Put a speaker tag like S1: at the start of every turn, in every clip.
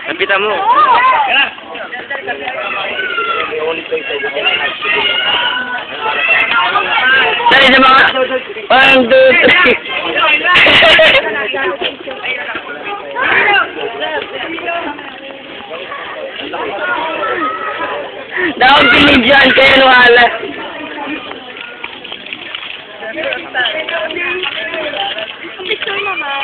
S1: Lapitan mo. Dali sa mga 1, 2, 3. Daw binigyan kayo wala.
S2: Picture naman.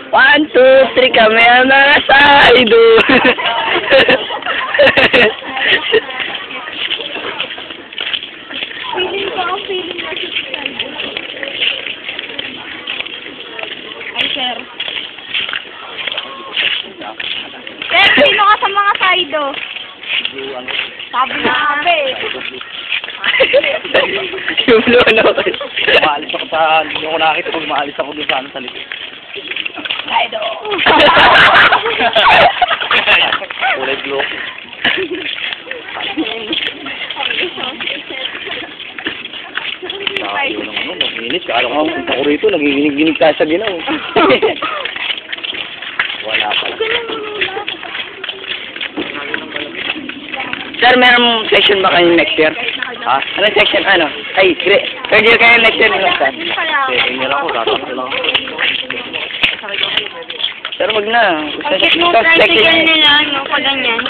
S1: 1, 2, 3 kami ang mga saido.
S2: Feeling ko ang feeling na si Saido. Ay, sir. Sir, sino ka sa mga Saido? Sabi na sabi.
S1: Yung blue ano.
S3: Maalis ako sa, hindi ko nakakita kung maalis ako doon sa sa likod.
S2: Saido.
S3: Kulay blue. Nakakayo ng ano, mag-init. Kala ko punta ko rito, nagiginig-ginig tayo sa ginaw. Wala pala.
S1: Sir, meron session ba kayo next year?
S3: Ha?
S1: Ano section? Ano? Ay, third year kayo next year. Sir,
S3: Second year ako, tatakbo lang ako.
S1: sir wag na.
S2: Bakit mo tricycle nila, no? Pag ganyan.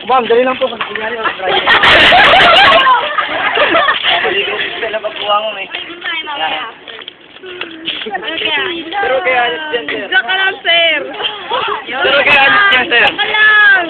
S3: Ma'am, dali lang po. Kunyari, sila pagkuha mo eh.
S2: Pero
S3: kaya yan, sir.
S2: Diyan ka lang, sir.
S1: Pero kaya yan, sir.
S2: Diyan ka lang.